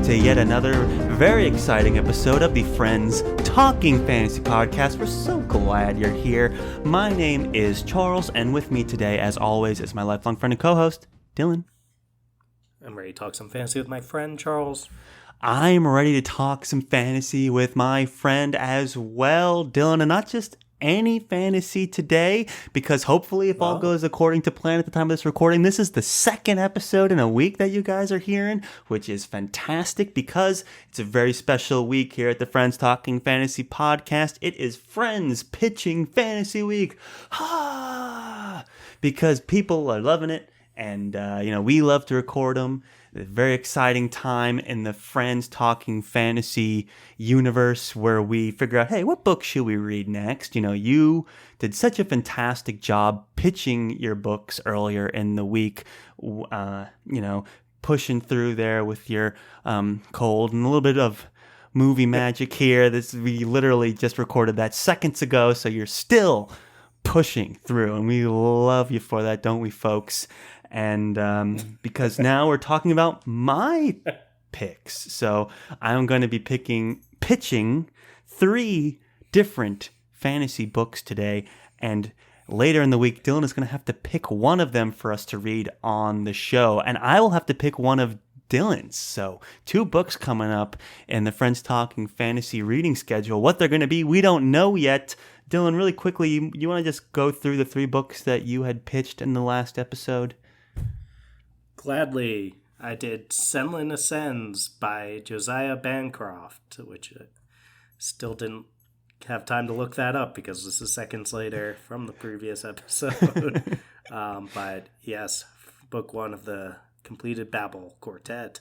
to yet another very exciting episode of the Friends Talking Fantasy Podcast. We're so glad you're here. My name is Charles, and with me today, as always, is my lifelong friend and co-host, Dylan. I'm ready to talk some fantasy with my friend, Charles. I'm ready to talk some fantasy with my friend as well, Dylan, and not just any fantasy today, because hopefully if all goes according to plan at the time of this recording, this is the second episode in a week that you guys are hearing, which is fantastic because it's a very special week here at the Friends Talking Fantasy Podcast. It is Friends Pitching Fantasy Week. Because people are loving it, and we love to record them. A very exciting time in the Friends Talking Fantasy universe where we figure out, hey, what book should we read next? You did such a fantastic job pitching your books earlier in the week, pushing through there with your cold and a little bit of movie magic here. We literally just recorded that seconds ago, so you're still pushing through, and we love you for that, don't we, folks? And because now we're talking about my picks. So I'm going to be pitching 3 different fantasy books today. And later in the week, Dylan is going to have to pick one of them for us to read on the show. And I will have to pick one of Dylan's. So 2 books coming up in the Friends Talking Fantasy reading schedule. What they're going to be, we don't know yet. Dylan, really quickly, you want to just go through the 3 books that you had pitched in the last episode? Gladly. I did Senlin Ascends by Josiah Bancroft, which I still didn't have time to look that up because this is seconds later from the previous episode. But yes, book 1 of the completed Babel Quartet.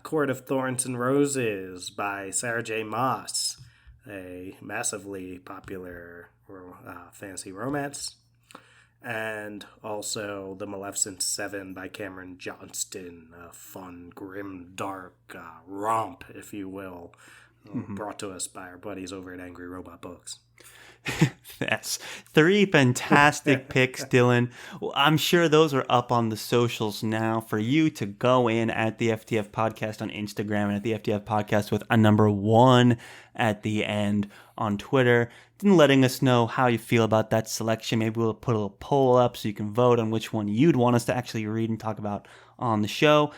Court of Thorns and Roses by Sarah J. Maas, a massively popular fantasy romance. And also The Maleficent 7 by Cameron Johnston, a fun, grim, dark romp, if you will, brought to us by our buddies over at Angry Robot Books. That's 3 fantastic picks, Dylan. Well, I'm sure those are up on the socials now for you to go in at the FTF Podcast on Instagram and at the FTF Podcast with a number 1 at the end on Twitter, and letting us know how you feel about that selection. Maybe we'll put a little poll up so you can vote on which one you'd want us to actually read and talk about on the show.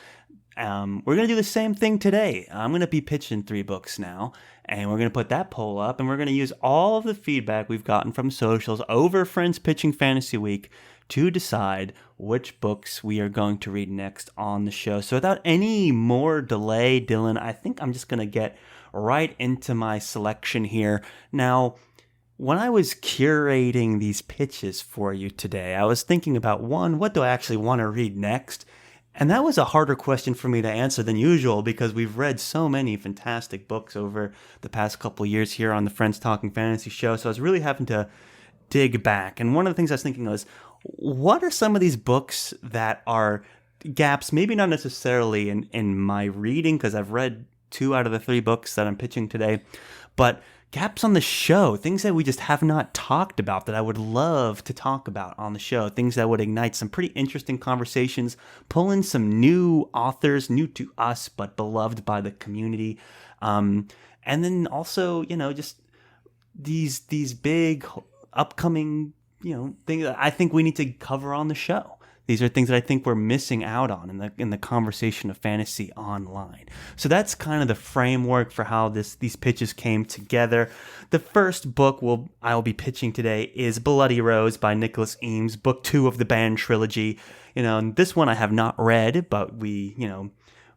We're going to do the same thing today. I'm going to be pitching 3 books now, and we're going to put that poll up, and we're going to use all of the feedback we've gotten from socials over Friends Pitching Fantasy Week to decide which books we are going to read next on the show. So without any more delay, Dylan, I think I'm just going to get right into my selection here. Now, when I was curating these pitches for you today, I was thinking about, 1, what do I actually want to read next? And that was a harder question for me to answer than usual because we've read so many fantastic books over the past couple of years here on the Friends Talking Fantasy show. So I was really having to dig back. And one of the things I was thinking was, what are some of these books that are gaps, maybe not necessarily in my reading, because I've read 2 out of the 3 books that I'm pitching today, but gaps on the show, things that we just have not talked about that I would love to talk about on the show, things that would ignite some pretty interesting conversations, pull in some new authors, new to us, but beloved by the community. And then also, just these big upcoming, things that I think we need to cover on the show. These are things that I think we're missing out on in the conversation of fantasy online. So that's kind of the framework for how these pitches came together. The first book I'll be pitching today is Bloody Rose by Nicholas Eames, book 2 of the Banned trilogy. And this one I have not read, but we,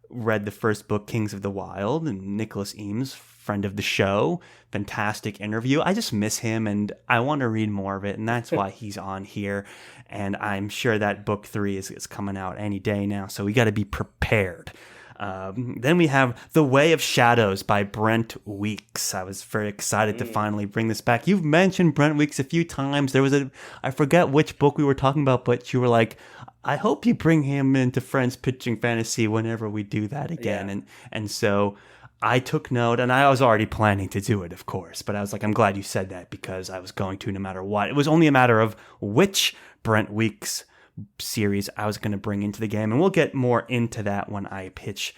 read the first book, Kings of the Wild, and Nicholas Eames, friend of the show, fantastic interview. I just miss him, and I want to read more of it, and that's why he's on here. And I'm sure that book 3 is coming out any day now, so we got to be prepared. Then we have The Way of Shadows by Brent Weeks. I was very excited to finally bring this back. You've mentioned Brent Weeks a few times. There was I forget which book we were talking about, but you were like, I hope you bring him into Friends Pitching Fantasy whenever we do that again. Yeah. And so I took note, and I was already planning to do it, of course, but I was like, I'm glad you said that because I was going to no matter what. It was only a matter of which Brent Weeks series I was going to bring into the game, and we'll get more into that when I pitch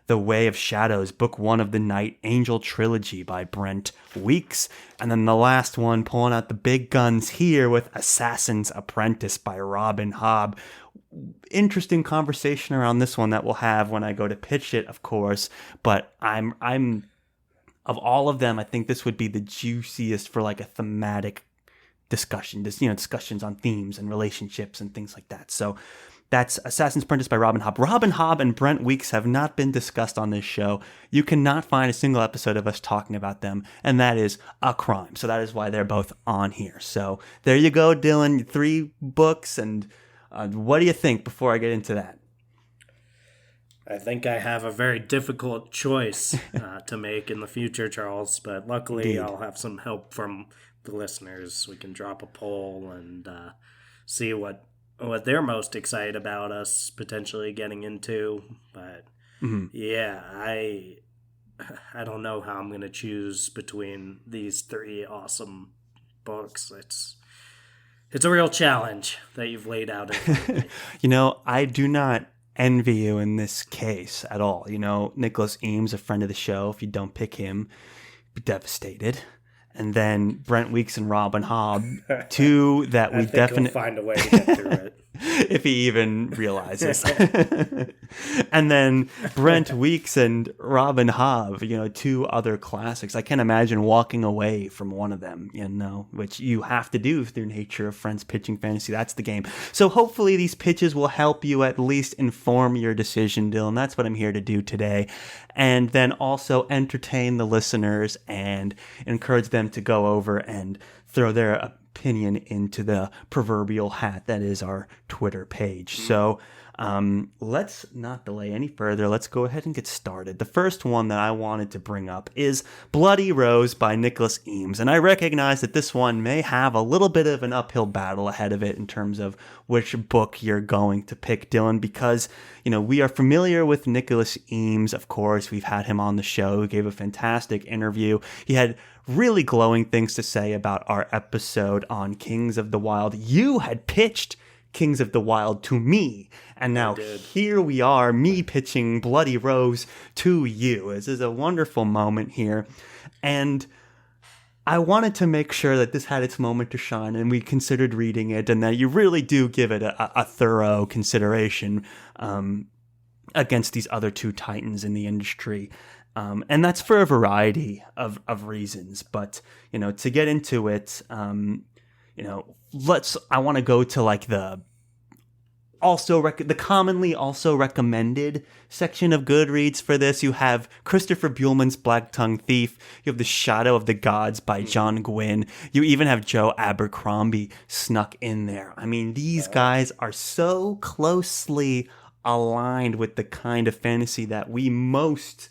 The Way of Shadows, Book 1 of the Night Angel Trilogy by Brent Weeks. And then the last one, pulling out the big guns here with Assassin's Apprentice by Robin Hobb. Interesting conversation around this one that we'll have when I go to pitch it, of course. But I'm of all of them, I think this would be the juiciest for like a thematic discussion. Discussions on themes and relationships and things like that. So that's Assassin's Apprentice by Robin Hobb. Robin Hobb and Brent Weeks have not been discussed on this show. You cannot find a single episode of us talking about them, and that is a crime. So that is why they're both on here. So there you go, Dylan. 3 books, and what do you think before I get into that? I think I have a very difficult choice to make in the future, Charles, but luckily I'll have some help from the listeners. We can drop a poll and see what they're most excited about us potentially getting into. But yeah, I don't know how I'm going to choose between these 3 awesome books. It's a real challenge that you've laid out. I do not envy you in this case at all. Nicholas Eames, a friend of the show, if you don't pick him, be devastated. And then Brent Weeks and Robin Hobb, 2 that we definitely find a way to get through it. If he even realizes. And then Brent Weeks and Robin Hobb, 2 other classics. I can't imagine walking away from one of them, which you have to do through nature of Friends Pitching Fantasy. That's the game. So hopefully these pitches will help you at least inform your decision, Dylan. That's what I'm here to do today. And then also entertain the listeners and encourage them to go over and throw their opinion into the proverbial hat that is our Twitter page. So let's not delay any further. Let's go ahead and get started. The first one that I wanted to bring up is Bloody Rose by Nicholas Eames. And I recognize that this one may have a little bit of an uphill battle ahead of it in terms of which book you're going to pick, Dylan, because, we are familiar with Nicholas Eames. Of course, we've had him on the show. He gave a fantastic interview. He had really glowing things to say about our episode on Kings of the Wild. You had pitched Kings of the Wild to me, and now here we are, me pitching Bloody Rose to you. This is a wonderful moment here, and I wanted to make sure that this had its moment to shine, and we considered reading it, and that you really do give it a thorough consideration against these other 2 titans in the industry. And that's for a variety of reasons. But, to get into it, I want to go to like the commonly also recommended section of Goodreads for this. You have Christopher Buehlman's Black Tongue Thief. You have The Shadow of the Gods by John Gwynne. You even have Joe Abercrombie snuck in there. I mean, these guys are so closely aligned with the kind of fantasy that we most,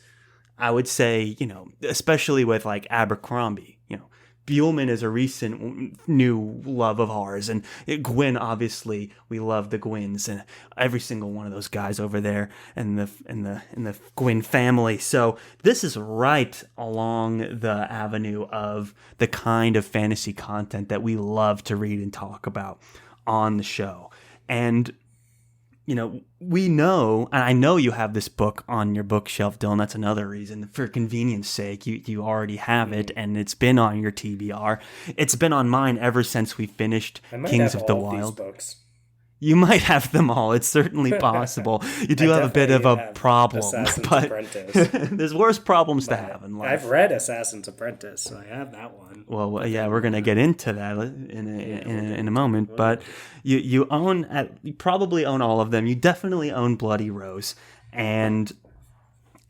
I would say, especially with like Abercrombie, Buehlman is a recent new love of ours, and Gwynne, obviously, we love the Gwynnes and every single one of those guys over there in the Gwynne family. So this is right along the avenue of the kind of fantasy content that we love to read and talk about on the show. And we know, and I know you have this book on your bookshelf, Dylan. That's another reason. For convenience sake, you already have it, and it's been on your TBR. It's been on mine ever since we finished Kings of the Wild. These books. You might have them all. It's certainly possible. You do have a bit of a problem, but there's worse problems to have in life. I've read Assassin's Apprentice, so I have that one. Well, yeah, we're gonna get into that in a moment. But you probably own all of them. You definitely own Bloody Rose, and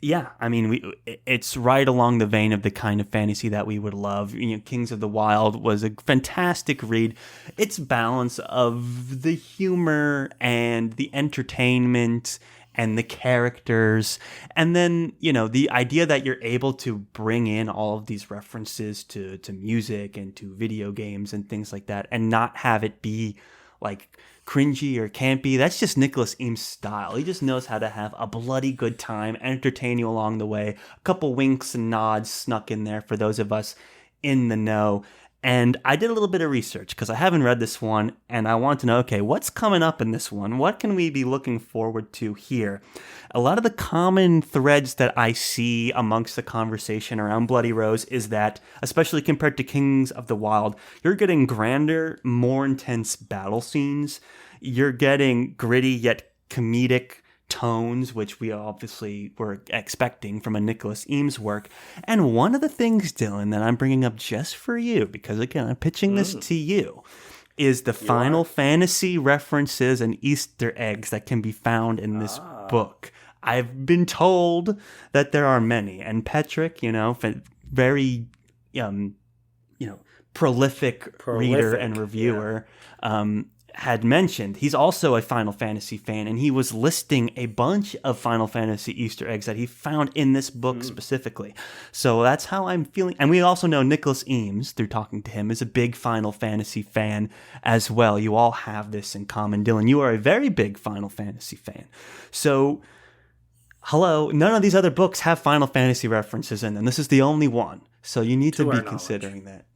yeah, I mean, it's right along the vein of the kind of fantasy that we would love. Kings of the Wild was a fantastic read. Its balance of the humor and the entertainment and the characters, and then, the idea that you're able to bring in all of these references to music and to video games and things like that, and not have it be like cringy or campy. That's just Nicholas Eames' style. He just knows how to have a bloody good time, entertain you along the way. A couple winks and nods snuck in there for those of us in the know. And I did a little bit of research because I haven't read this one, and I want to know, okay, what's coming up in this one? What can we be looking forward to here? A lot of the common threads that I see amongst the conversation around Bloody Rose is that, especially compared to Kings of the Wild, you're getting grander, more intense battle scenes. You're getting gritty yet comedic tones, which we obviously were expecting from a Nicholas Eames work. And one of the things, Dylan, that I'm bringing up just for you, because again, I'm pitching this to you, is the Final Fantasy references and Easter eggs that can be found in this book. I've been told that there are many, and Patrick, very, prolific reader and reviewer, had mentioned he's also a Final Fantasy fan, and he was listing a bunch of Final Fantasy Easter eggs that he found in this book specifically. So that's how I'm feeling. And we also know Nicholas Eames, through talking to him, is a big Final Fantasy fan as well. You all have this in common. Dylan, you are a very big Final Fantasy fan. So, hello, none of these other books have Final Fantasy references in them. This is the only one. So you need to be considering that.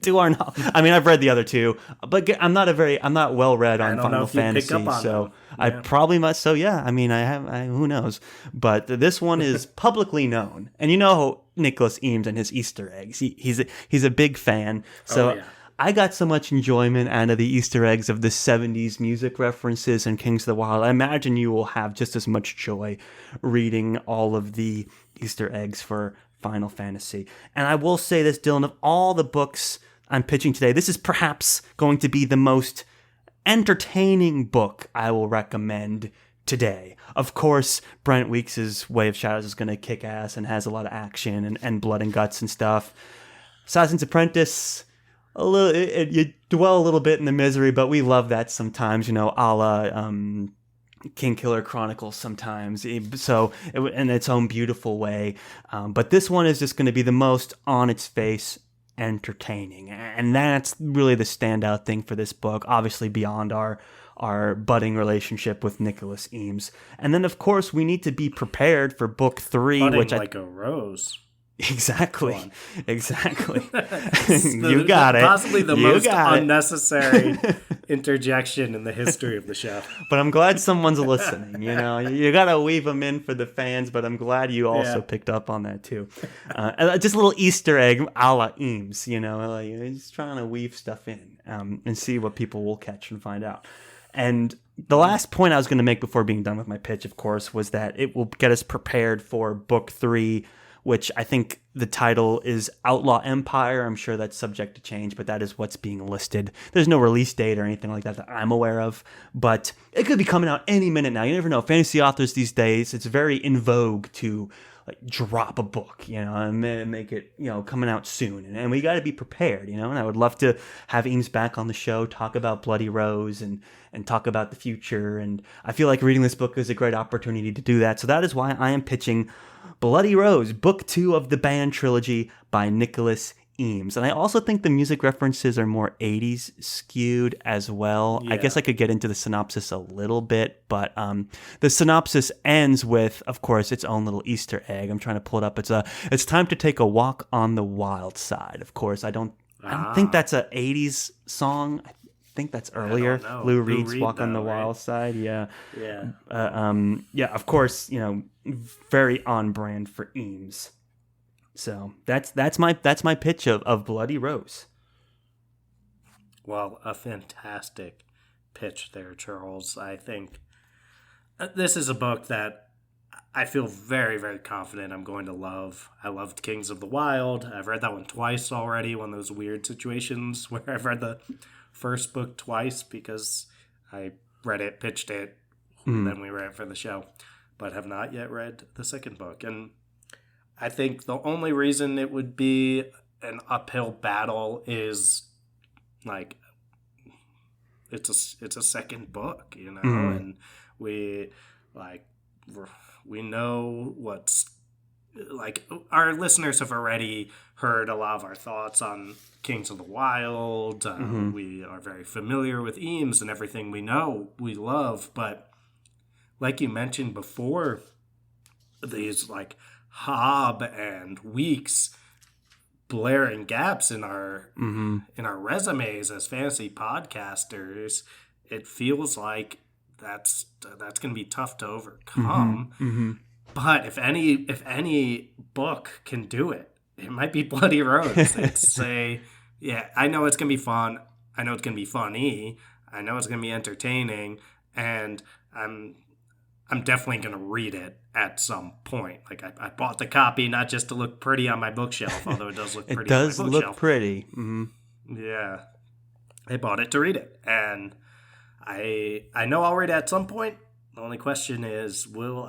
To our knowledge. I mean, I've read the other two, but I'm not well read on Final Fantasy, so I probably must. So yeah, I mean, who knows? But this one is publicly known, and Nicholas Eames and his Easter eggs. He's a big fan. So I got so much enjoyment out of the Easter eggs of the 70s music references and Kings of the Wild. I imagine you will have just as much joy reading all of the Easter eggs for Final Fantasy. And I will say this, Dylan, of all the books I'm pitching today, this is perhaps going to be the most entertaining book I will recommend today. Of course, Brent Weeks' Way of Shadows is going to kick ass and has a lot of action and blood and guts and stuff. Assassin's Apprentice, you dwell a little bit in the misery, but we love that sometimes, a la King Killer Chronicles sometimes, so in its own beautiful way. But this one is just going to be the most on its face entertaining, and that's really the standout thing for this book, obviously beyond our budding relationship with Nicholas Eames. And then, of course, we need to be prepared for book 3, budding like a rose. Exactly. You got it. Possibly the most unnecessary interjection in the history of the show. But I'm glad someone's listening. You got to weave them in for the fans, but I'm glad you also picked up on that too. Just a little Easter egg a la Eames, just trying to weave stuff in and see what people will catch and find out. And the last point I was going to make before being done with my pitch, of course, was that it will get us prepared for book 3, which I think the title is Outlaw Empire. I'm sure that's subject to change, but that is what's being listed. There's no release date or anything like that I'm aware of, but it could be coming out any minute now. You never know. Fantasy authors these days, it's very in vogue to drop a book, and make it, coming out soon. And we got to be prepared, and I would love to have Eames back on the show, talk about Bloody Rose and talk about the future. And I feel like reading this book is a great opportunity to do that. So that is why I am pitching Bloody Rose, Book 2 of the Band Trilogy by Nicholas Eames. And I also think the music references are more 80s skewed as well. I guess I could get into the synopsis a little bit, but the synopsis ends with, of course, its own little Easter egg. I'm trying to pull it up. It's time to take a walk on the wild side. Of course, I don't think that's a 80s song. I think that's earlier. Lou Reed's Walk on the Wild Side. Yeah. Of course, very on brand for Eames. So that's my pitch of Bloody Rose. Well, a fantastic pitch there, Charles. I think this is a book that I feel very, very confident I'm going to love. I loved Kings of the Wild. I've read that one twice already, one of those weird situations where I've read the first book twice because I read it, pitched it, and then we read it for the show, but have not yet read the second book. And I think the only reason it would be an uphill battle is it's a second book, and we know what's our listeners have already heard a lot of our thoughts on Kings of the Wild. We are very familiar with Eames and everything we know, we love, but like you mentioned before, these Hobb and Weeks glaring gaps in our resumes as fantasy podcasters, it feels like that's going to be tough to overcome. But if any book can do it, it might be Bloody Rose. It's I know it's going to be fun. I know it's going to be funny. I know it's going to be entertaining, and I'm definitely going to read it at some point. Like I bought the copy not just to look pretty on my bookshelf, although it does look pretty. It does on my bookshelf. look pretty. Yeah, I bought it to read it, and I know I'll read it at some point. The only question is, will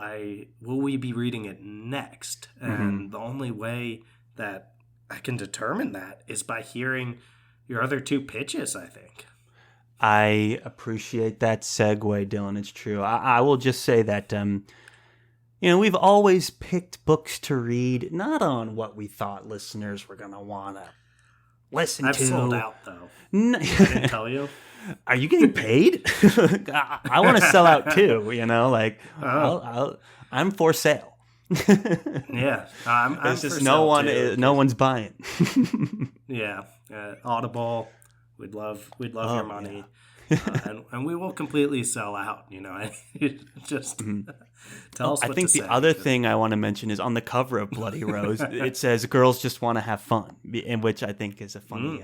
we be reading it next? And the only way that I can determine that is by hearing your other two pitches, I think. I appreciate that segue, Dylan. It's true. I will just say that, we've always picked books to read, not on what we thought listeners were going to want to listen I've to. sold out, though. I didn't tell you. Are you getting paid? I want to sell out too, I'm for sale. Yeah. I'm There's just for no sale, one's buying. Yeah. Audible, we'd love your money. Yeah. And we will completely sell out, just tell us what I think to the say. other thing I want to mention is on the cover of Bloody Rose, it says girls just want to have fun, in which I think is a funny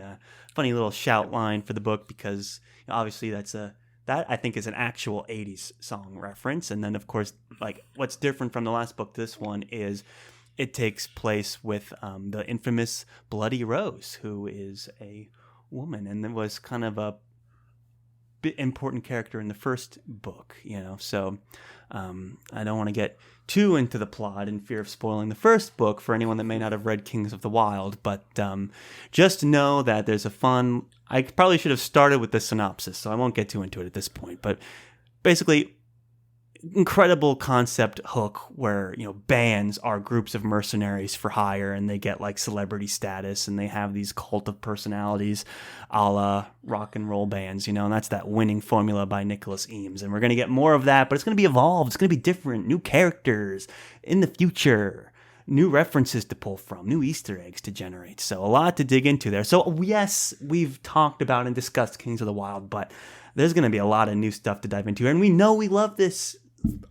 little shout line for the book, because obviously that I think is an actual 80s song reference. And then of course, like, what's different from the last book, this one is it takes place with the infamous Bloody Rose, who is a woman and it was kind of a important character in the first book, so I don't want to get too into the plot in fear of spoiling the first book for anyone that may not have read Kings of the Wild, but just know that there's I probably should have started with the synopsis, so I won't get too into it at this point, but basically incredible concept hook where bands are groups of mercenaries for hire and they get like celebrity status and they have these cult of personalities a la rock and roll bands, and that's that winning formula by Nicholas Eames, and we're going to get more of that, but it's going to be evolved, it's going to be different, new characters in the future, new references to pull from, new Easter eggs to generate, so a lot to dig into there. So yes, we've talked about and discussed Kings of the Wild, but there's going to be a lot of new stuff to dive into, and we know we love this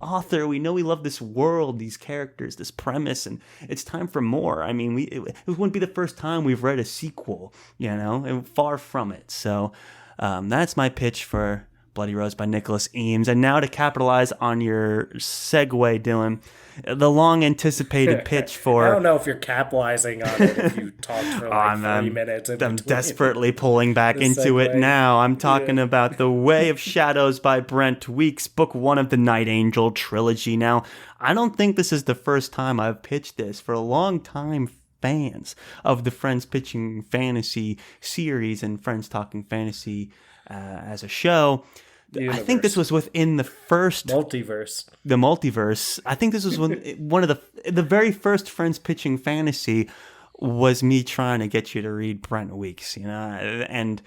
author, we know we love this world, these characters, this premise, and it's time for more. I mean, it wouldn't be the first time we've read a sequel, and far from it. So that's my pitch for Bloody Rose by Nicholas Eames. And now to capitalize on your segue, Dylan, the long-anticipated pitch for... I don't know if you're capitalizing on it if you talked for 3 minutes. I'm desperately pulling back into it now. I'm talking about The Way of Shadows by Brent, Weeks, Book 1 of the Night Angel trilogy. Now, I don't think this is the first time I've pitched this. For a long time, fans of the Friends Pitching Fantasy series and Friends Talking Fantasy as a show... I think this was within the first... Multiverse. The multiverse. I think this was one of the very first Friends Pitching Fantasy was me trying to get you to read Brent Weeks, and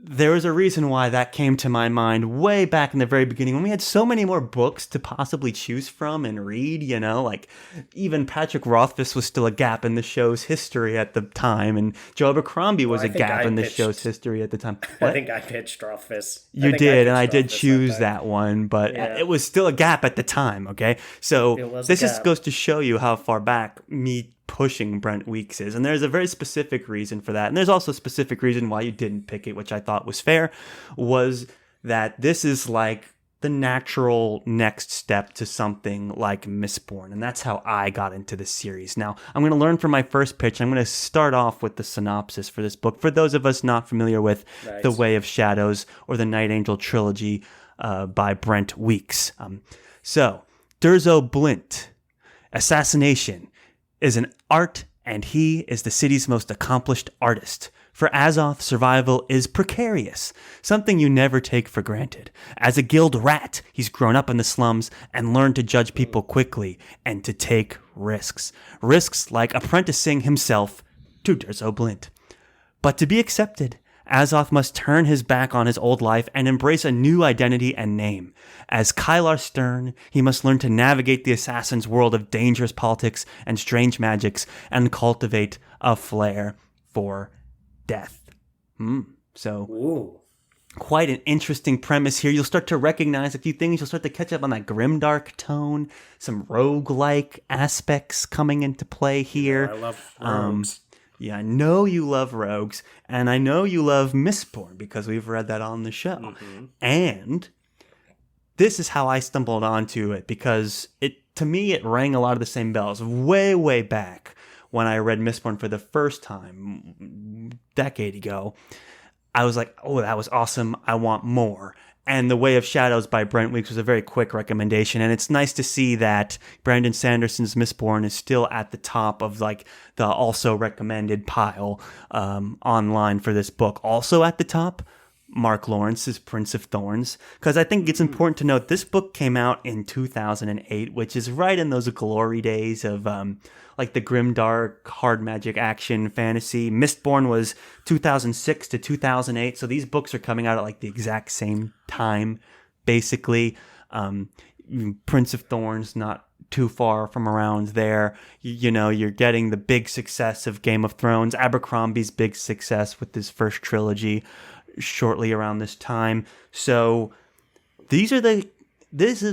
there was a reason why that came to my mind way back in the very beginning when we had so many more books to possibly choose from and read, like even Patrick Rothfuss was still a gap in the show's history at the time, and Joe Abercrombie was a gap in the show's history at the time. What? I think I pitched Rothfuss. You did, and I did choose that one, but it was still a gap at the time, okay? So this just goes to show you how far back me pushing Brent Weeks is, and there's a very specific reason for that, and there's also a specific reason why you didn't pick it, which I thought was fair, was that this is like the natural next step to something like Mistborn, and that's how I got into this series. Now, I'm going to learn from my first pitch. I'm going to start off with the synopsis for this book, for those of us not familiar with The Way of Shadows or the Night Angel trilogy by Brent Weeks. So, Durzo Blint, assassination is an art, and he is the city's most accomplished artist. For Azoth, survival is precarious, something you never take for granted. As a guild rat, he's grown up in the slums and learned to judge people quickly and to take risks. Risks like apprenticing himself to Durzo Blint. But to be accepted Azoth must turn his back on his old life and embrace a new identity and name. As Kylar Stern, he must learn to navigate the assassin's world of dangerous politics and strange magics and cultivate a flair for death. So, Ooh. quite an interesting premise here. You'll start to recognize a few things. You'll start to catch up on that grimdark tone, some roguelike aspects coming into play here. I love rogues. Yeah, I know you love rogues, and I know you love Mistborn because we've read that on the show. Mm-hmm. And this is how I stumbled onto it because to me it rang a lot of the same bells way, way back when I read Mistborn for the first time, decade ago. I was like, oh, that was awesome. I want more. And The Way of Shadows by Brent was a very quick recommendation. And it's nice to see that Brandon Sanderson's Mistborn is still at the top of like the also recommended pile online for this book. Also at the top, Mark Lawrence's Prince of Thorns. Because I think it's important to note this book came out in 2008, which is right in those glory days of like the grimdark, hard magic action fantasy. Mistborn was 2006 to 2008, so these books are coming out at like the exact same time, basically. Prince of Thorns, not too far from around there. You know, you're getting the big success of Game of Thrones, Abercrombie's big success with his first trilogy shortly around this time. So these are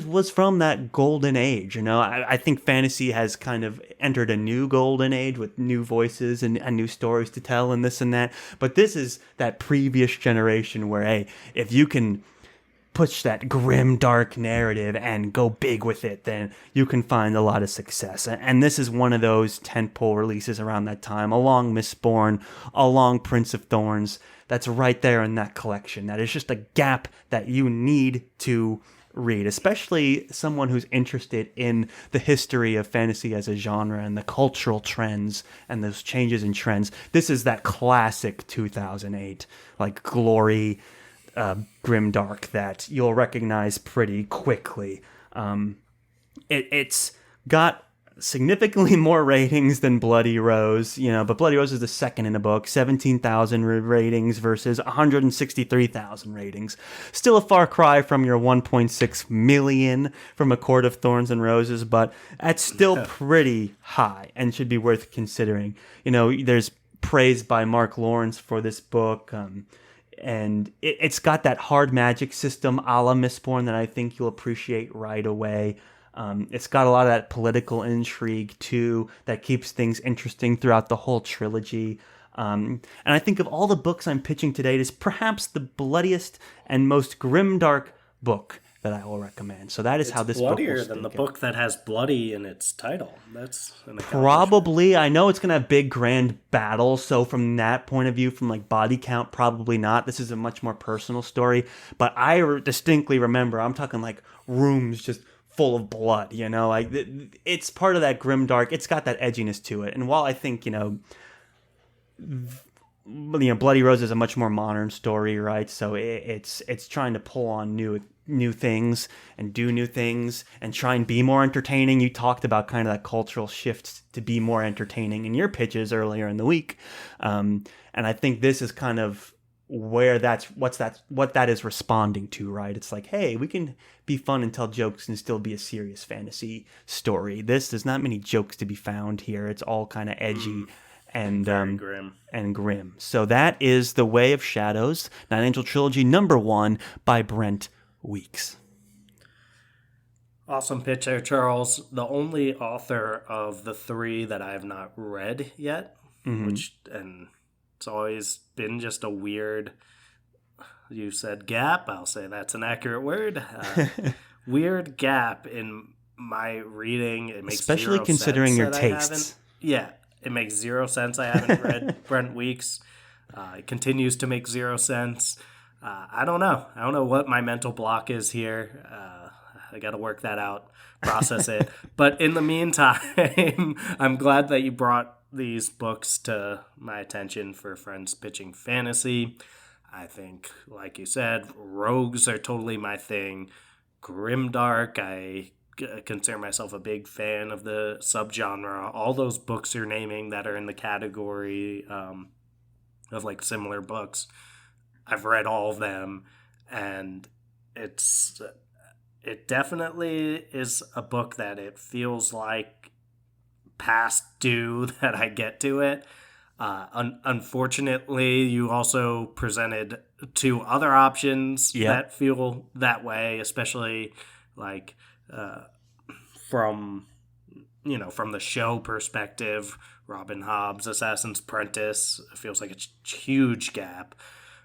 was from that golden age. You know, I think fantasy has kind of entered a new golden age with new voices and new stories to tell and this and that. But this is that previous generation where, hey, if you can push that grim, dark narrative and go big with it, then you can find a lot of success. And this is one of those tentpole releases around that time, along Mistborn, along Prince of Thorns. That's right there in that collection. That is just a gap that you need to read, especially someone who's interested in the history of fantasy as a genre and the cultural trends and those changes in trends. This is that classic 2008, like glory, grimdark that you'll recognize pretty quickly. It's got significantly more ratings than Bloody Rose, you know, but Bloody Rose is the second in the book, 17,000 ratings versus 163,000 ratings. Still a far cry from your 1.6 million from A Court of Thorns and Roses, but that's still pretty high and should be worth considering. You know, there's praise by Mark Lawrence for this book, and it's got that hard magic system a la Mistborn that I think you'll appreciate right away. It's got a lot of that political intrigue, too, that keeps things interesting throughout the whole trilogy. And I think of all the books I'm pitching today, it is perhaps the bloodiest and most grimdark book that I will recommend. So that is how this book will bloodier than the book that has bloody in its title. That's an probably. I know it's going to have big grand battles, so from that point of view, from like body count, probably not. This is a much more personal story. But I distinctly remember, I'm talking like rooms just full of blood, you know, like it's part of that grimdark. It's got that edginess to it. And while I think, you know, Bloody Rose is a much more modern story, right? So it's trying to pull on new things and do new things and try and be more entertaining. You talked about kind of that cultural shift to be more entertaining in your pitches earlier in the week, and I think this is kind of where what that is responding to, right? It's like, hey, we can be fun and tell jokes and still be a serious fantasy story. There's not many jokes to be found here. It's all kind of edgy and grim. So that is The Way of Shadows, Nine Angel Trilogy #1 by Brent Weeks. Awesome pitch there, Charles. The only author of the three that I have not read yet, and it's always been just a weird, you said gap, I'll say that's an accurate word, weird gap in my reading. It makes especially considering your tastes. It makes zero sense. I haven't read Brent Weeks. It continues to make zero sense. I don't know. I don't know what my mental block is here. I got to work that out, process it. But in the meantime, I'm glad that you brought these books to my attention for friends pitching fantasy. I think, like you said, rogues are totally my thing. Grimdark, I consider myself a big fan of the subgenre. All those books you're naming that are in the category of like similar books I've read all of them, and it definitely is a book that it feels like past due that I get to it. Unfortunately, you also presented two other options Yep. that feel that way, especially like from from the show perspective. Robin Hobb's Assassin's Apprentice feels like a huge gap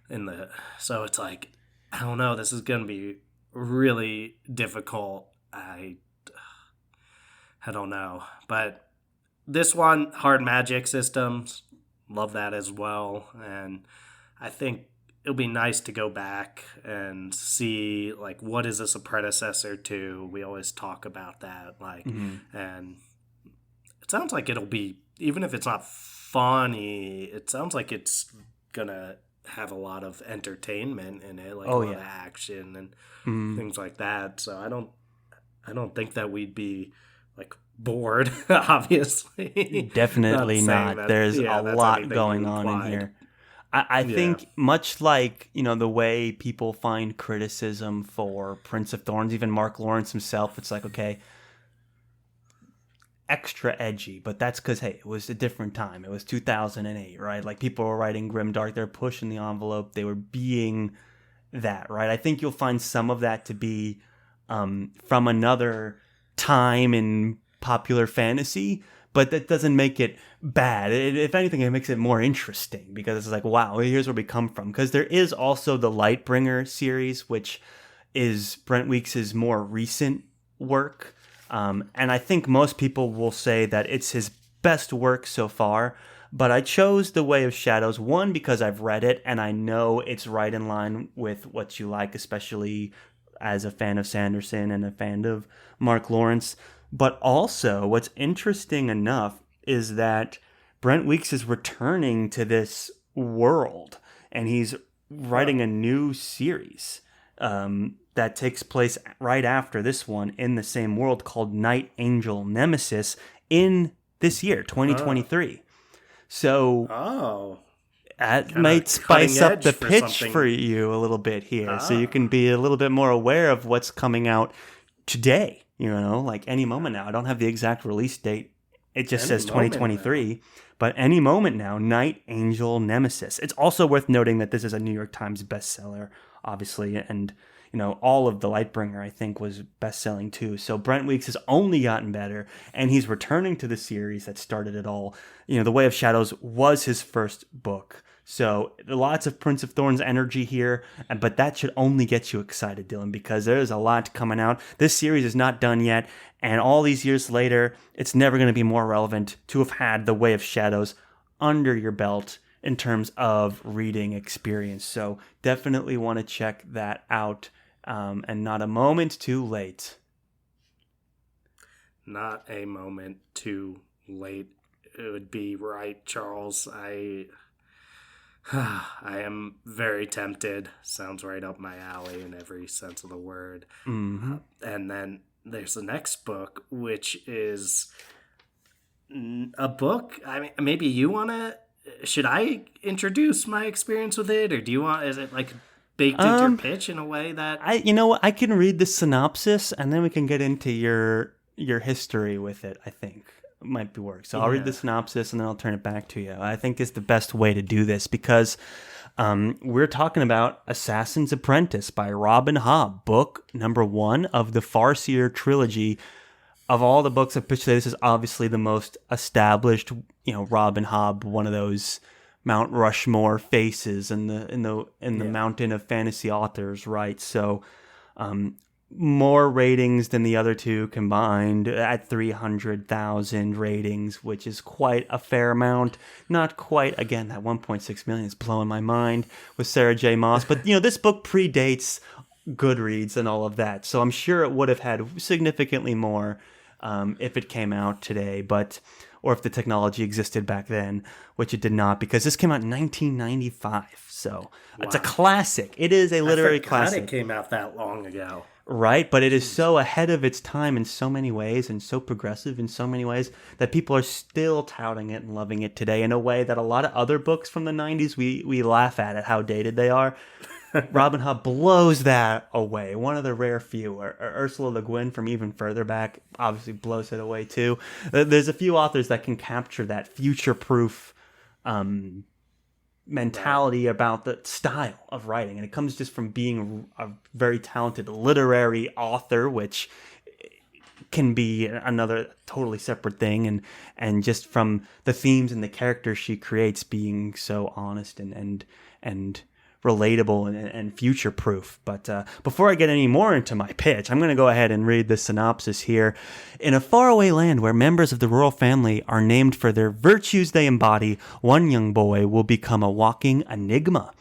in the. So it's like, I don't know. This is gonna be really difficult. I don't know, but this one, hard magic systems, love that as well, and I think it'll be nice to go back and see like what is this a predecessor to. We always talk about that, like, Mm-hmm. and it sounds like it'll be, even if it's not funny, it sounds like it's gonna have a lot of entertainment in it, like a Oh, lot of yeah. action and Mm-hmm. things like that. So I don't think that we'd be like bored. Obviously, not Definitely saying not. that. There's a Yeah, that's lot anything you going on in implied. here. I Yeah. think much like, the way people find criticism for Prince of Thorns, even Mark Lawrence himself, it's like, okay, extra edgy, but that's because, hey, it was a different time. It was 2008, right? Like, people were writing grimdark, they're pushing the envelope, they were being that, right? I think you'll find some of that to be from another time in popular fantasy, but that doesn't make it bad. If anything, it makes it more interesting because it's like, wow, here's where we come from. Because there is also the Lightbringer series, which is Brent Weeks' more recent work. And I think most people will say that it's his best work so far. But I chose The Way of Shadows, one, because I've read it and I know it's right in line with what you like, especially as a fan of Sanderson and a fan of Mark Lawrence. But also, what's interesting enough is that Brent Weeks is returning to this world and he's Huh. writing a new series that takes place right after this one in the same world called Night Angel Nemesis in this year, Huh. 2023. So Oh, that kind of might cutting spice up edge the for pitch for something. you a little bit here, so you can Ah, be a little bit more aware of what's coming out today. Like any moment now. I don't have the exact release date. It just any says moment now. 2023, but any moment now, Night Angel Nemesis. It's also worth noting that this is a New York Times bestseller, obviously, and all of the Lightbringer, I think, was best-selling too. So Brent Weeks has only gotten better, and he's returning to the series that started it all. The Way of Shadows was his first book. So lots of Prince of Thorns energy here, but that should only get you excited, Dylan, because there's a lot coming out. This series is not done yet, and all these years later, it's never going to be more relevant to have had The Way of Shadows under your belt in terms of reading experience. So definitely want to check that out, and not a moment too late. Not a moment too late. It would be right, Charles. I am very tempted. Sounds right up my alley in every sense of the word. Mm-hmm. And then there's the next book, which is a book. I mean, maybe you want to. Should I introduce my experience with it, or do you want? Is it like baked into your Um, pitch in a way that? you know what? I can read the synopsis, and then we can get into your history with it. I think it might be work. So I'll read the Yeah. synopsis, and then I'll turn it back to you. I think is the best way to do this because we're talking about Assassin's Apprentice by Robin Hobb, book number 1 of the Farseer trilogy. Of all the books I've pitched today, this is obviously the most established. Robin Hobb, one of those Mount Rushmore faces in the Yeah. mountain of fantasy authors, right? So, more ratings than the other two combined at 300,000 ratings, which is quite a fair amount. Not quite, again, that 1.6 million is blowing my mind with Sarah J. Maas. But, this book predates Goodreads and all of that. So I'm sure it would have had significantly more if it came out today, or if the technology existed back then, which it did not, because this came out in 1995. So it's a Wow. classic. It is a I literary forgot it classic. came out that long ago. right? But it is so ahead of its time in so many ways and so progressive in so many ways that people are still touting it and loving it today in a way that a lot of other books from the 90s, we laugh at how dated they are. Robin Hobb blows that away. One of the rare few. Or Ursula Le Guin from even further back obviously blows it away too. There's a few authors that can capture that future-proof mentality about the style of writing, and it comes just from being a very talented literary author, which can be another totally separate thing, and just from the themes and the characters she creates being so honest and relatable and future proof. But before I get any more into my pitch, I'm going to go ahead and read the synopsis here. In a faraway land where members of the royal family are named for their virtues they embody, one young boy will become a walking enigma.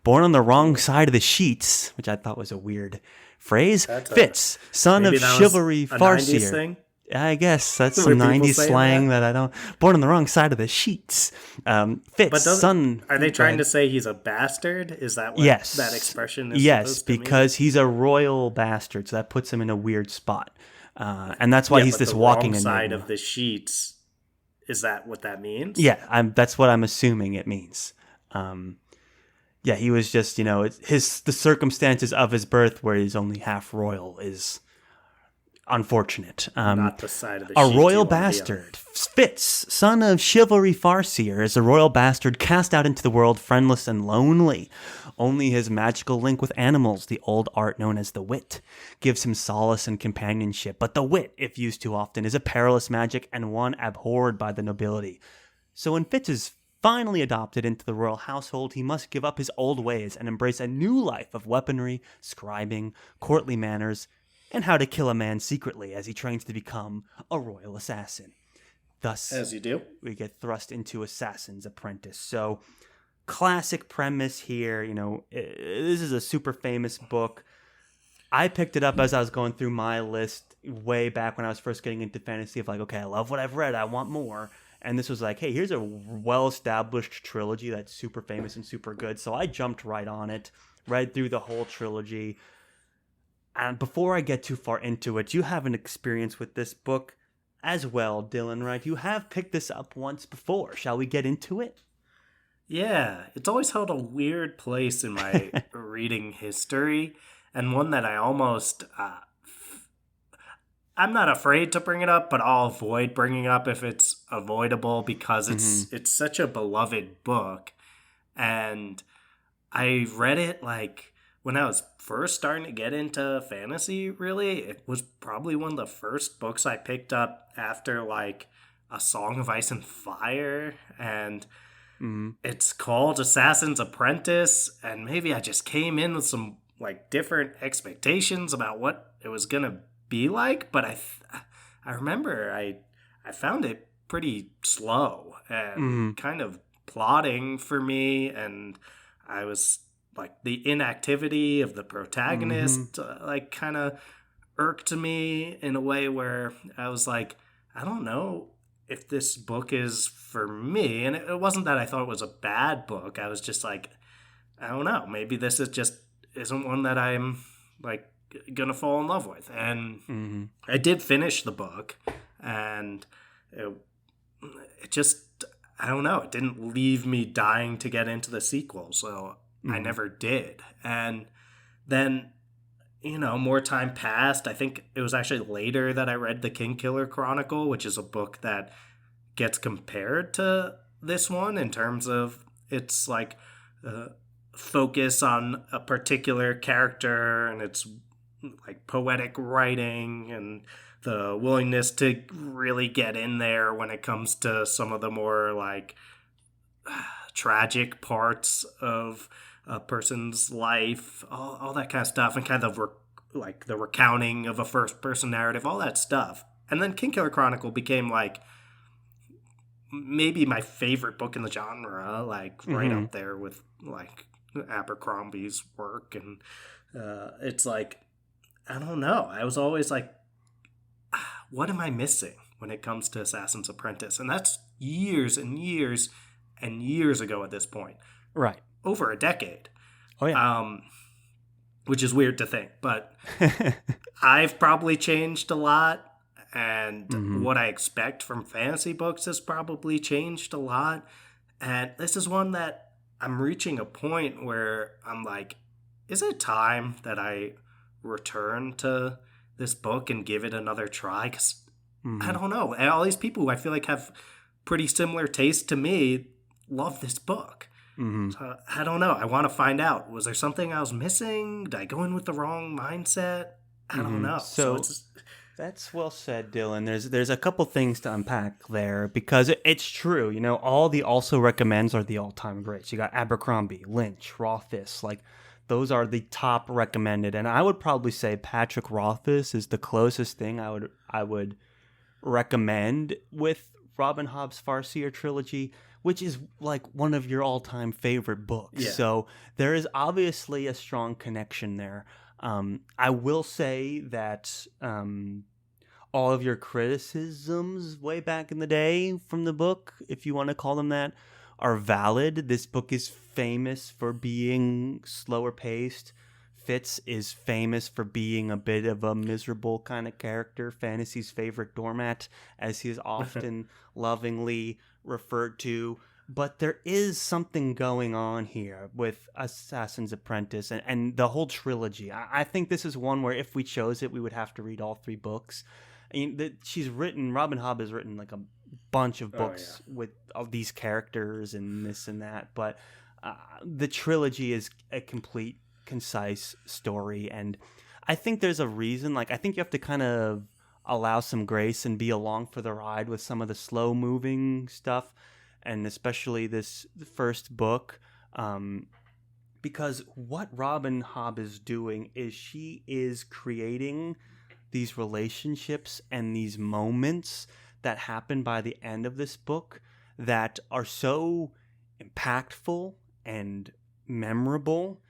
Born on the wrong side of the sheets, which I thought was a weird phrase, Fitz, son of chivalry farseer. I guess that's some 90s slang that I don't... Born on the wrong side of the sheets. Fitz, son... Are they trying to say he's a bastard? Is that what that expression is supposed to mean? Because he's a royal bastard, so that puts him in a weird spot. And that's why he's this walking enigma. Wrong side of the sheets, is that what that means? Yeah, that's what I'm assuming it means. He was just, the circumstances of his birth where he's only half royal is... unfortunate. Not the side of the a royal bastard. Fitz, son of chivalry farseer, is a royal bastard cast out into the world friendless and lonely. Only his magical link with animals, the old art known as the wit, gives him solace and companionship. But the wit, if used too often, is a perilous magic and one abhorred by the nobility. So when Fitz is finally adopted into the royal household, he must give up his old ways and embrace a new life of weaponry, scribing, courtly manners, and how to kill a man secretly as he trains to become a royal assassin. Thus, as you do, we get thrust into Assassin's Apprentice. So, classic premise here. This is a super famous book. I picked it up as I was going through my list way back when I was first getting into fantasy of okay, I love what I've read. I want more. And this was hey, here's a well-established trilogy that's super famous and super good. So I jumped right on it, read through the whole trilogy. And before I get too far into it, you have an experience with this book as well, Dylan, right? You have picked this up once before. Shall we get into it? Yeah, it's always held a weird place in my reading history, and one that I almost... I'm not afraid to bring it up, but I'll avoid bringing it up if it's avoidable because it's such a beloved book. And I read it when I was first starting to get into fantasy, really. It was probably one of the first books I picked up after A Song of Ice and Fire, and it's called Assassin's Apprentice, and maybe I just came in with some different expectations about what it was gonna be like, but I remember I found it pretty slow and kind of plodding for me, and I was the inactivity of the protagonist kind of irked me in a way where I was I don't know if this book is for me. And it wasn't that I thought it was a bad book. I was just I don't know, maybe this is just isn't one that I'm gonna fall in love with. And I did finish the book, and it just, I don't know, it didn't leave me dying to get into the sequel, so I never did. And then, more time passed. I think it was actually later that I read The Kingkiller Chronicle, which is a book that gets compared to this one in terms of its focus on a particular character, and its poetic writing and the willingness to really get in there when it comes to some of the more tragic parts of a person's life, all that kind of stuff, and kind of the recounting of a first-person narrative, all that stuff. And then Kingkiller Chronicle became maybe my favorite book in the genre, right up there with Abercrombie's work. And it's I don't know. I was always what am I missing when it comes to Assassin's Apprentice? And that's years and years and years ago at this point. Right. Over a decade. Oh, yeah. which is weird to think, but I've probably changed a lot, and what I expect from fantasy books has probably changed a lot. And this is one that I'm reaching a point where I'm like, is it time that I return to this book and give it another try? Because I don't know. And all these people who I feel like have pretty similar taste to me love this book. So I don't know. I want to find out. Was there something I was missing? Did I go in with the wrong mindset? I don't know. So So it's that's well said, Dylan. There's a couple things to unpack there because it's true. You know, all the also recommends are the all-time greats. You got Abercrombie, Lynch, Rothfuss, like those are the top recommended. And I would probably say Patrick Rothfuss is the closest thing I would recommend with Robin Hobb's Farseer trilogy, which is like one of your all-time favorite books. Yeah. So there is obviously a strong connection there. I will say that all of your criticisms way back in the day from the book, if you want to call them that, are valid. This book is famous for being slower paced. Fitz is famous for being a bit of a miserable kind of character, fantasy's favorite doormat, as he is often lovingly referred to. But there is something going on here with Assassin's Apprentice and the whole trilogy. I think this is one where if we chose it, we would have to read all three books. I mean, Robin Hobb has written like a bunch of books with all these characters and this and that. But the trilogy is a complete, concise story. And I think there's a reason. Like, I think you have to kind of allow some grace and be along for the ride with some of the slow moving stuff. And especially this first book, because what Robin Hobb is doing is she is creating these relationships and these moments that happen by the end of this book that are so impactful and memorable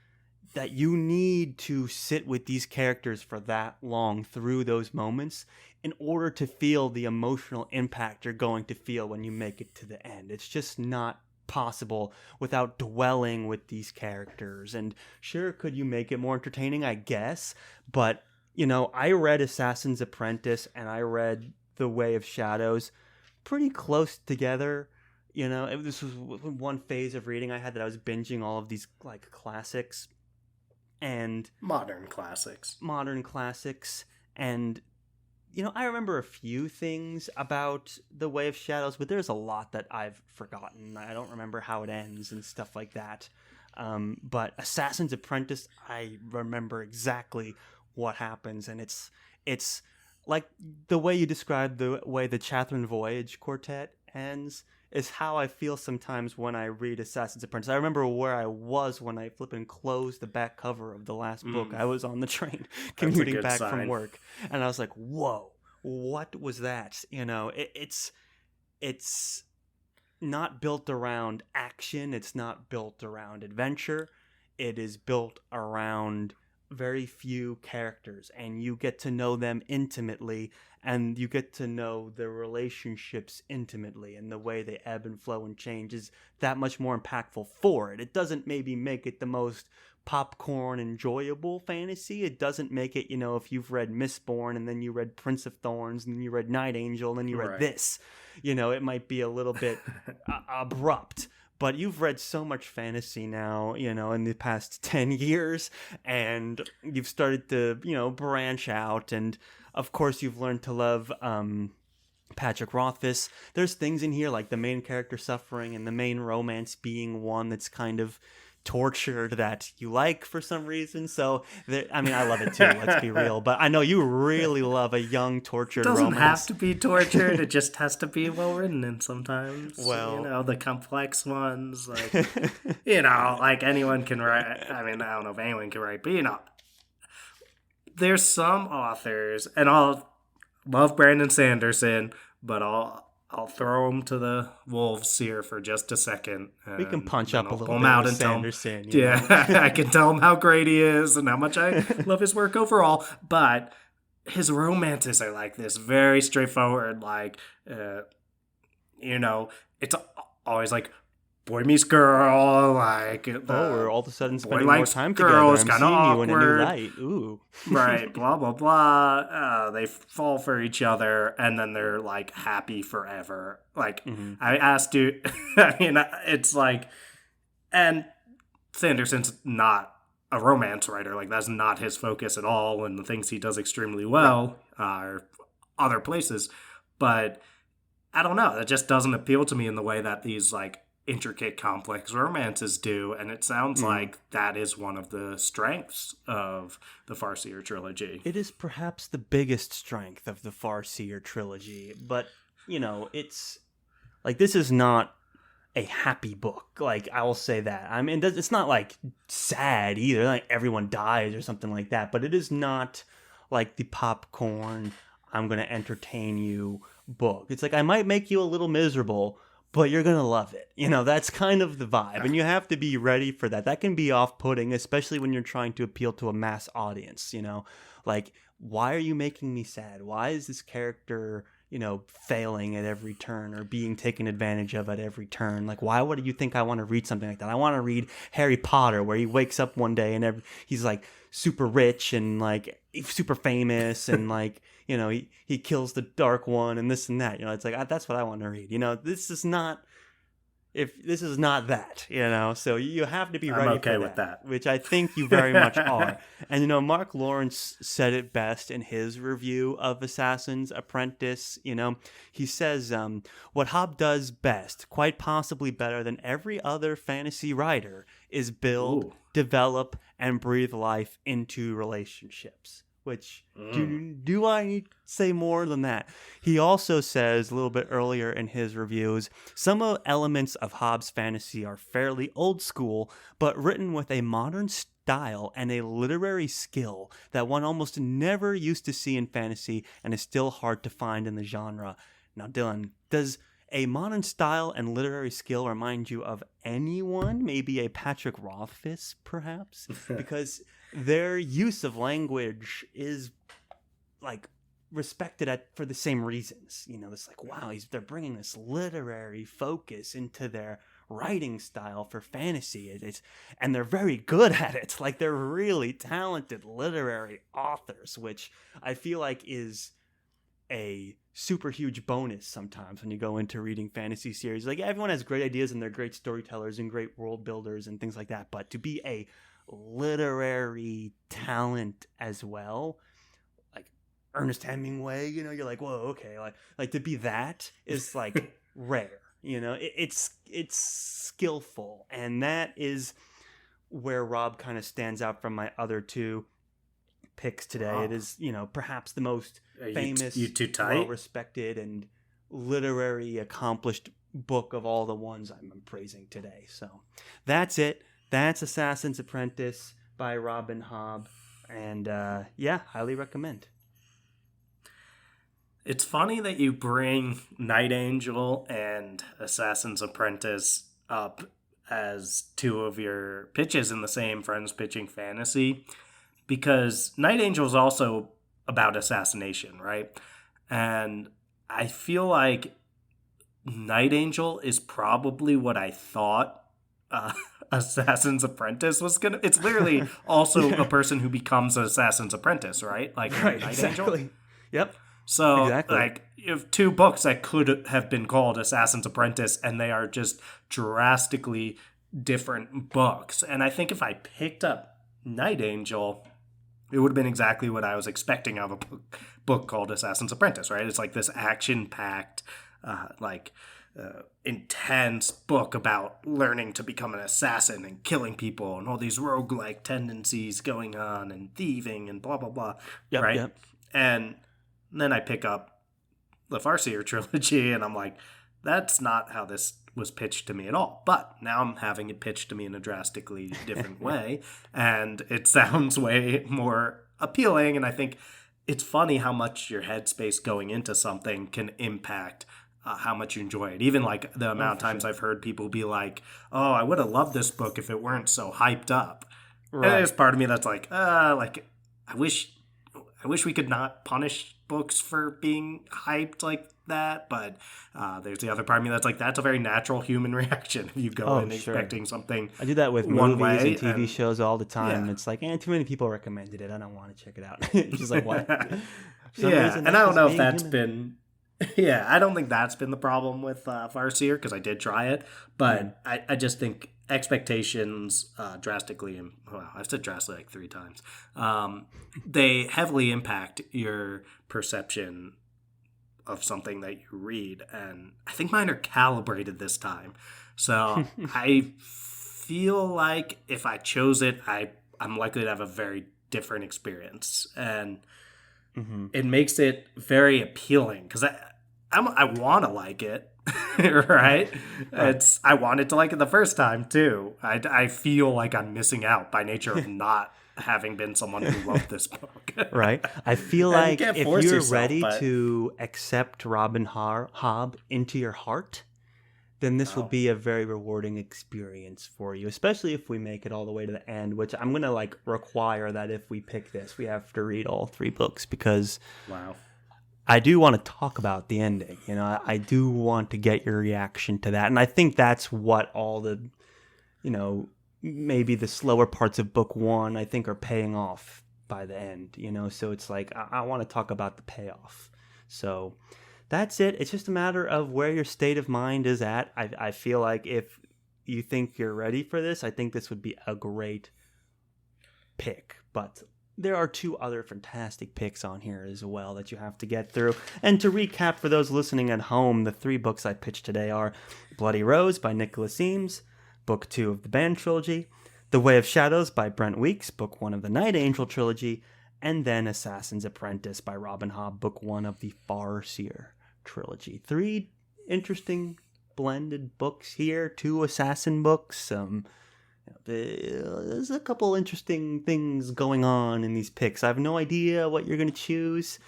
that you need to sit with these characters for that long through those moments in order to feel the emotional impact you're going to feel when you make it to the end. It's just not possible without dwelling with these characters. And sure, could you make it more entertaining? I guess. But, you know, I read Assassin's Apprentice and I read The Way of Shadows pretty close together. You know, this was one phase of reading I had that I was binging all of these like classics and modern classics. And you know, I remember a few things about The Way of Shadows, but there's a lot that I've forgotten. I don't remember how it ends and stuff like that. But Assassin's Apprentice, I remember exactly what happens, and it's like the way you described the way the Chatham Voyage quartet ends is how I feel sometimes when I read Assassin's Apprentice. I remember where I was when I flipping closed the back cover of the last book. I was on the train commuting back from work, and I was like, whoa, what was that? You know, it's not built around action. It's not built around adventure. It is built around very few characters, and you get to know them intimately, and you get to know their relationships intimately, and the way they ebb and flow and change is that much more impactful for it. It doesn't maybe make it the most popcorn enjoyable fantasy. It doesn't make it, you know, if you've read Mistborn and then you read Prince of Thorns and then you read Night Angel and then you read this, you know, it might be a little bit abrupt. But you've read so much fantasy now, you know, in the past 10 years, and you've started to, you know, branch out. And, of course, you've learned to love Patrick Rothfuss. There's things in here like the main character suffering and the main romance being one that's kind of tortured that you like for some reason. So I mean, I love it too, let's be real, but I know you really love a young tortured romance. It doesn't have to be tortured, it just has to be well written. And sometimes, well, you know, the complex ones, like, you know, like anyone can write. I mean, I don't know if anyone can write, but, you know, there's some authors, and I'll love Brandon Sanderson, but I'll throw him to the wolves here for just a second. We can punch up a little bit out with Sanderson. I can tell him how great he is and how much I love his work overall. But his romances are like this, very straightforward. Like, you know, it's always like boy meets girl, like Oh, we're the all of a sudden boy spending more likes time girl together. is I'm kind of seeing you in a new awkward. light. Ooh. Right, blah blah blah. They fall for each other, and then they're like happy forever. Like Hmm. I asked you, I mean, it's like, and Sanderson's not a romance writer. Like that's not his focus at all. And the things he does extremely Right. well are other places. But I don't know. That just doesn't appeal to me in the way that these like intricate, complex romances do. And it sounds Mm. like that is one of the strengths of the Farseer trilogy. It is perhaps the biggest strength of the Farseer trilogy, but, it's like this is not a happy book. Like, I will say that. I mean, it's not like sad either. Like everyone dies or something like that. But it is not like the popcorn, I'm gonna entertain you book. It's like I might make you a little miserable, but you're gonna love it. That's kind of the vibe, and you have to be ready for that. That can be off-putting, especially when you're trying to appeal to a mass audience. Like, why are you making me sad? Why is this character failing at every turn or being taken advantage of at every turn? Like, why would you think I want to read something like that? I want to read Harry Potter, where he wakes up one day and he's like super rich and like super famous and like, he kills the Dark One and this and that. It's like, that's what I want to read. This is not that, so you have to be I'm ready okay for with that, that. which I think you very much are. And Mark Lawrence said it best in his review of Assassin's Apprentice. He says, what Hobb does best, quite possibly better than every other fantasy writer, is build, Ooh. develop, and breathe life into relationships. Which, do I need to say more than that? He also says a little bit earlier in his reviews, some elements of Hobbes' fantasy are fairly old school, but written with a modern style and a literary skill that one almost never used to see in fantasy and is still hard to find in the genre. Now, Dylan, does a modern style and literary skill remind you of anyone? Maybe a Patrick Rothfuss, perhaps? Because their use of language is like respected for the same reasons. It's like, wow, they're bringing this literary focus into their writing style for fantasy. And they're very good at it. Like, they're really talented literary authors, which I feel like is a super huge bonus sometimes when you go into reading fantasy series. Like, everyone has great ideas and they're great storytellers and great world builders and things like that, but to be a literary talent as well, like Ernest Hemingway, you're like, whoa, okay, like to be that is like rare. It's skillful, and that is where Rob kind of stands out from my other two picks today. Wow. It is, perhaps the most famous, you too tight? well-respected, and literary accomplished book of all the ones I'm praising today. So that's it. That's Assassin's Apprentice by Robin Hobb. And highly recommend. It's funny that you bring Night Angel and Assassin's Apprentice up as two of your pitches in the same Friends Pitching Fantasy, because Night Angel is also about assassination, right? And I feel like Night Angel is probably what I thought Assassin's Apprentice was gonna. It's literally also a person who becomes an Assassin's Apprentice, right? Like Right, Night exactly. Angel. Yep. So, Exactly. like, you have two books that could have been called Assassin's Apprentice, and they are just drastically different books. And I think if I picked up Night Angel, it would have been exactly what I was expecting out of a book called Assassin's Apprentice, right? It's like this action-packed, intense book about learning to become an assassin and killing people and all these roguelike tendencies going on and thieving and blah, blah, blah, Yep. right? Yep. And then I pick up the Farseer trilogy and I'm like, that's not how this was pitched to me at all. But now I'm having it pitched to me in a drastically different way, and it sounds way more appealing. And I think it's funny how much your headspace going into something can impact how much you enjoy it. Even like the amount of times I've heard people be like, oh, I would have loved this book if it weren't so hyped up. Right. And there's part of me that's like, I wish we could not punish books for being hyped like that, but there's the other part of me that's like, that's a very natural human reaction. You go in expecting something. I do that with one movies way, and TV shows all the time. Yeah. It's like, too many people recommended it. I don't want to check it out. It's just like, what? For some Yeah, reason, and I don't know if me, that's been... Yeah, I don't think that's been the problem with Farseer, because I did try it, but I just think expectations drastically, well, I've said drastically like 3 times, they heavily impact your perception of something that you read, and I think mine are calibrated this time. So I feel like if I chose it, I'm likely to have a very different experience, and it makes it very appealing because I want to like it, right? I wanted to like it the first time too. I feel like I'm missing out by nature of not having been someone who loved this book. Right. I feel And like you can't if force you're yourself, ready but- to accept Robin Hobb into your heart, then this will be a very rewarding experience for you, especially if we make it all the way to the end, which I'm going to require that if we pick this, we have to read all 3 books, because I do want to talk about the ending. I do want to get your reaction to that. And I think that's what all the, maybe the slower parts of book 1, I think, are paying off by the end, so it's like, I want to talk about the payoff. So that's it. It's just a matter of where your state of mind is at. I feel like if you think you're ready for this, I think this would be a great pick. But there are 2 other fantastic picks on here as well that you have to get through. And to recap for those listening at home, the 3 books I pitched today are Bloody Rose by Nicholas Eames, Book 2 of the Band Trilogy, The Way of Shadows by Brent Weeks, Book 1 of the Night Angel Trilogy, and then Assassin's Apprentice by Robin Hobb, Book 1 of the Farseer Trilogy. 3 interesting blended books here, 2 assassin books. There's a couple interesting things going on in these picks. I have no idea what you're going to choose.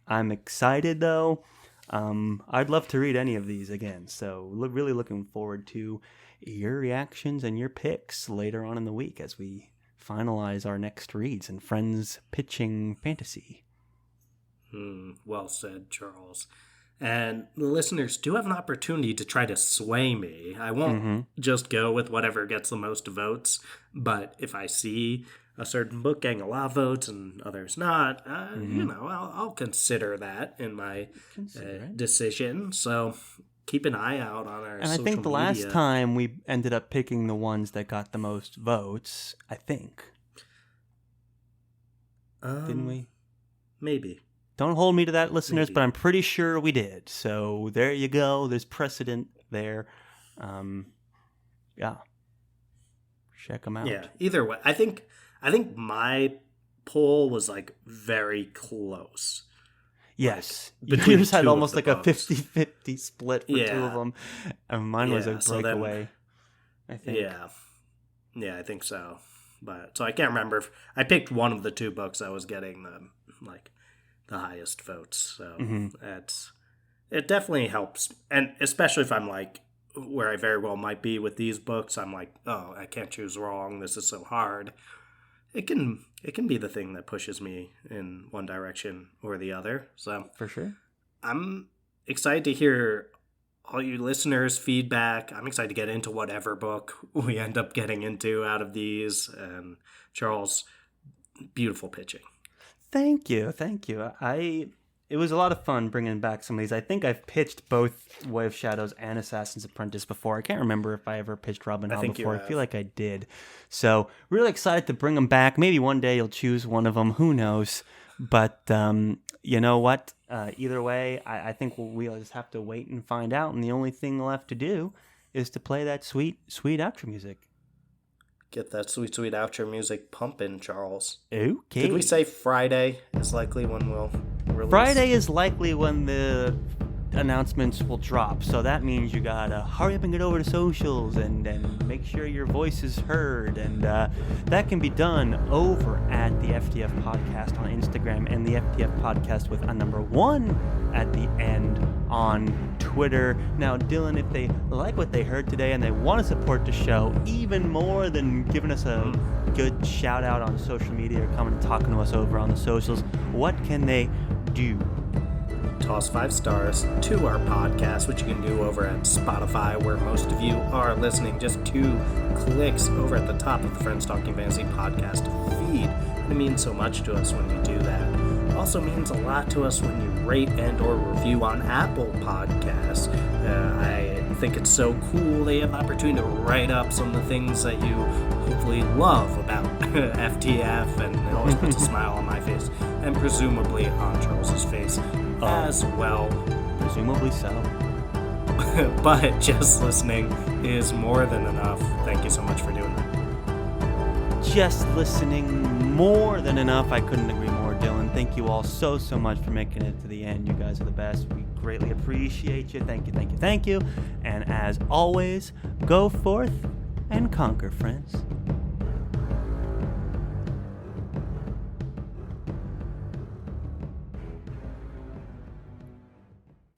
I'm excited, though. I'd love to read any of these again, so really looking forward to your reactions and your picks later on in the week as we finalize our next reads and Friends Pitching Fantasy. Well said, Charles. And the listeners do have an opportunity to try to sway me. I won't just go with whatever gets the most votes, but if I see a certain book getting a lot of votes and others not, I'll consider that in my decision. So keep an eye out on our social media. And I think the last time we ended up picking the ones that got the most votes, I think. Didn't we? Maybe. Don't hold me to that, listeners, but I'm pretty sure we did. So there you go. There's precedent there. Yeah. Check them out. Yeah, either way. I think my poll was very close. Yes. Between Yours had 2 of almost the a books. 50-50 split for 2 of them. And mine was a breakaway, I think. Yeah, I think so. But so I can't remember if I picked one of the 2 books I was getting the highest votes. So it definitely helps. And especially if I'm where I very well might be with these books, I'm oh, I can't choose wrong. This is so hard. It can be the thing that pushes me in one direction or the other. So for sure. I'm excited to hear all you listeners' feedback. I'm excited to get into whatever book we end up getting into out of these. And Charles, beautiful pitching. Thank you. It was a lot of fun bringing back some of these. I think I've pitched both Way of Shadows and Assassin's Apprentice before. I can't remember if I ever pitched Robin Hobb before. I feel like I did. So really excited to bring them back. Maybe one day you'll choose one of them. Who knows? But you know what? Either way, I think we'll just have to wait and find out. And the only thing left to do is to play that sweet, sweet outro music. Get that sweet, sweet outro music pumping, Charles. Okay. Did we say Friday is likely when we'll release? Friday is likely when the announcements will drop, so that means you gotta hurry up and get over to socials and make sure your voice is heard, and that can be done over at the FTF Podcast on Instagram and the FTF Podcast with a number 1 at the end on Twitter. Now, Dylan, if they like what they heard today and they want to support the show even more than giving us a good shout out on social media or coming and talking to us over on the socials, what can they do? toss 5 stars to our podcast, which you can do over at Spotify, where most of you are listening. Just 2 clicks over at the top of the Friends Talking Fantasy podcast feed. And it means so much to us when you do that. It also means a lot to us when you rate and or review on Apple Podcasts. I think it's so cool they have the opportunity to write up some of the things that you hopefully love about FTF, and it always puts a smile on my face, and presumably on Charles's face as well. Presumably so. But just listening is more than enough. Thank you so much for doing that. Just listening, more than enough. I couldn't agree more, Dylan. Thank you all so much for making it to the end. You guys are the best. We greatly appreciate you. Thank you. And as always, go forth and conquer, friends.